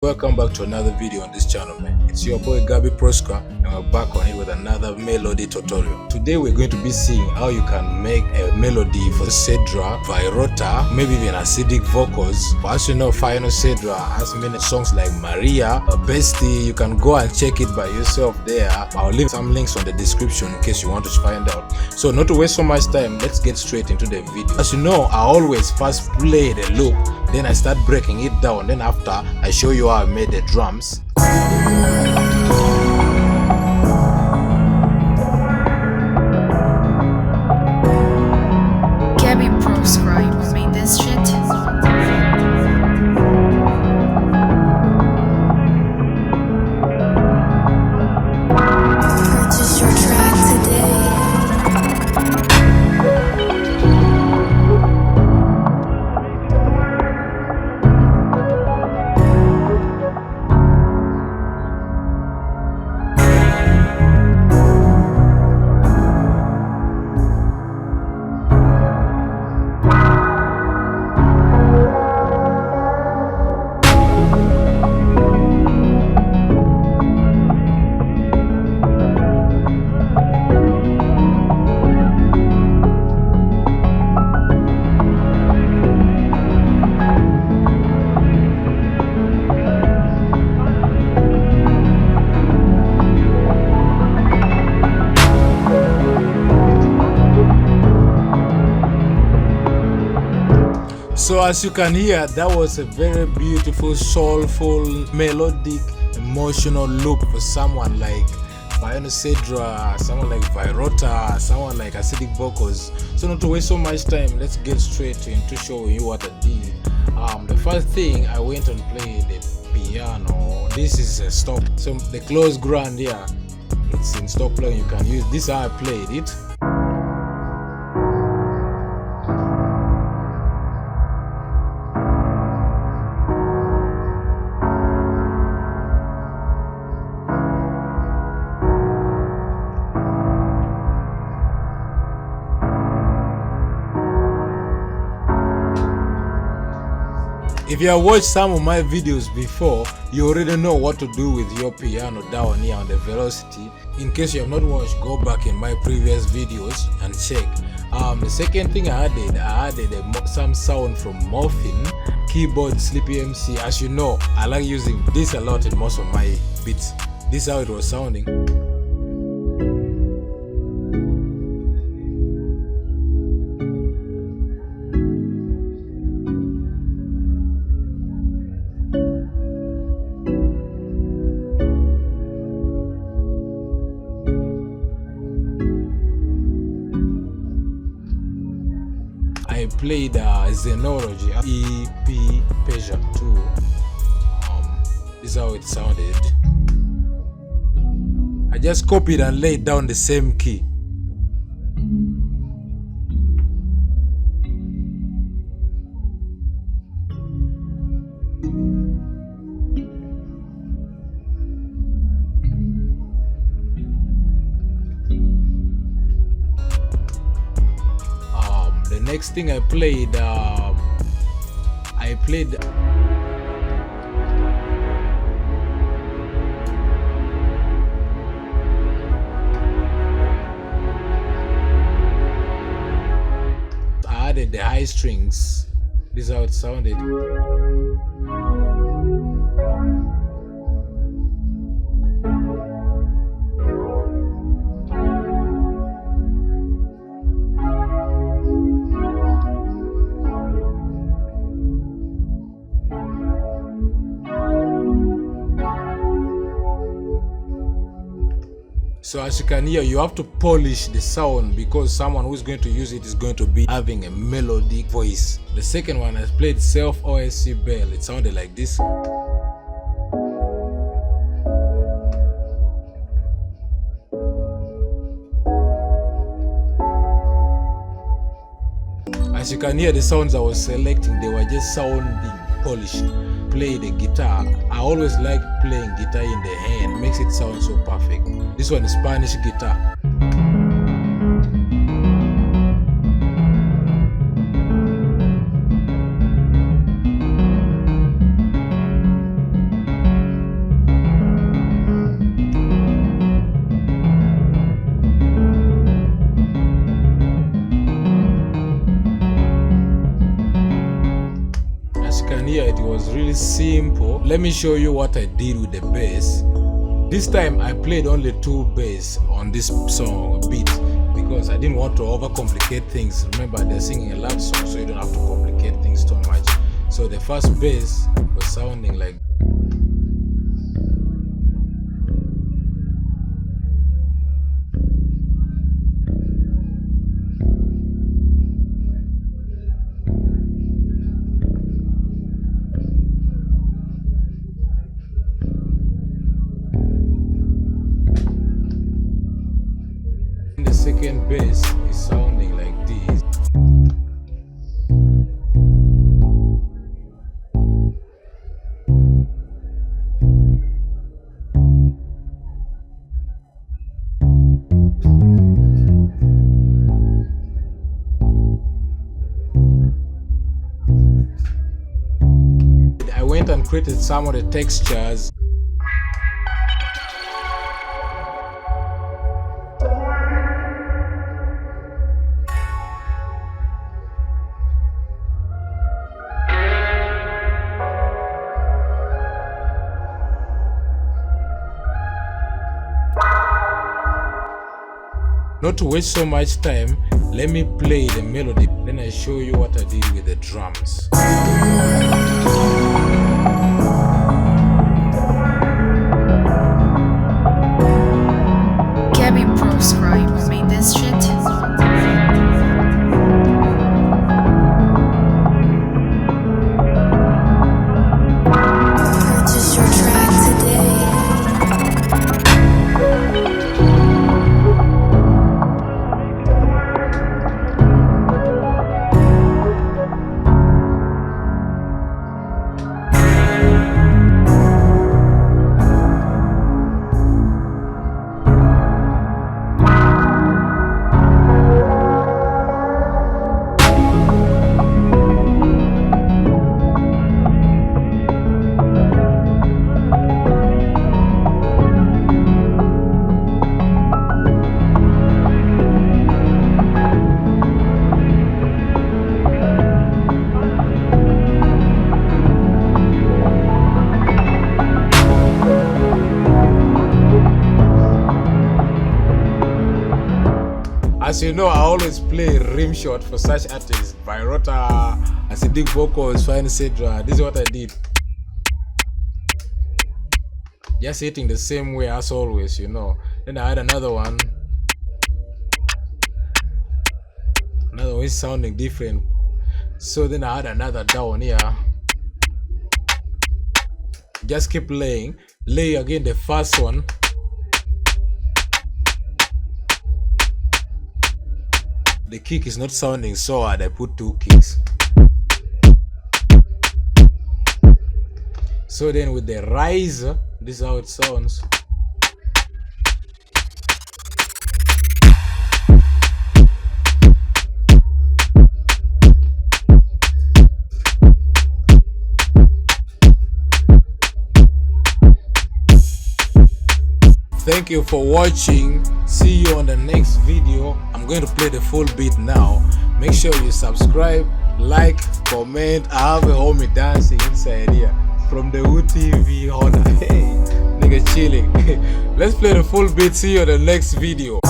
Welcome back to another video on this channel, man. It's your boy Gabbyproscra and we're back on it with another melody tutorial. Today we're going to be seeing how you can make a melody for Cedra, Vyroota, maybe even acidic Vokoz. But as you know, Fyn Cedra has many songs like Maria, Bestie. You can go and check it by yourself there. I'll leave some links on the description in case you want to find out. So not to waste so much time, let's get straight into the video. As you know, I always first play the loop, then I start breaking it down, then after I show you how I made the drums. Gabbyproscra made this shit. Purchase your track today. So as you can hear, that was a very beautiful, soulful, melodic, emotional loop for someone like Fyn Cedra, someone like Vyroota, someone like acidic Vokoz. So not to waste so much time, let's get straight into showing you what I did. The first thing, I went and played the piano. This is a stock. So the closed ground here, it's in stock playing. You can use this. How I played it. If you have watched some of my videos before, you already know what to do with your piano down here on the velocity. In case you have not watched, go back in my previous videos and check. The second thing I added some sound from Muffin, keyboard, Sleepy MC. As you know, I like using this a lot in most of my beats. This is how it was sounding. I played Xenology EP Peja 2. This is how it sounded. I just copied and laid down the same key. The next thing I played, I added the high strings. This is how it sounded. So as you can hear, you have to polish the sound because someone who's going to use it is going to be having a melodic voice. The second one, I played Self OSC Bell. It sounded like this. As you can hear, the sounds I was selecting, they were just sounding polished. Play the guitar. I always like playing guitar in the hand, makes it sound so perfect. This one is Spanish guitar. simple. Let me show you what I did with the bass. This time I played only 2 bass on this song beat because I didn't want to overcomplicate things. Remember, they're singing a love song, so you don't have to complicate things too much. So the first bass was sounding like the second bass is sounding like this. I went and created some of the textures. Not to waste so much time, let me play the melody, then I show you what I did with the drums. Gabbyproscra made this shit. Purchase your track today. As you know, I always play rim shot for such artists. Vyroota, as I did Vokoz, Fyn Cedra. This is what I did. Just hitting the same way as always, you know. Then I had another one. Another one is sounding different. So then I had another down here. Just keep laying. Lay again the first one. The kick is not sounding so hard, I put 2 kicks. So then with the riser, this is how it sounds. Thank you for watching. See you on the next video. I'm going to play the full beat now. Make sure you subscribe, like, comment. I have a homie dancing inside here from the TV Honda. Hey, nigga chilling. Let's play the full beat. See you on the next video.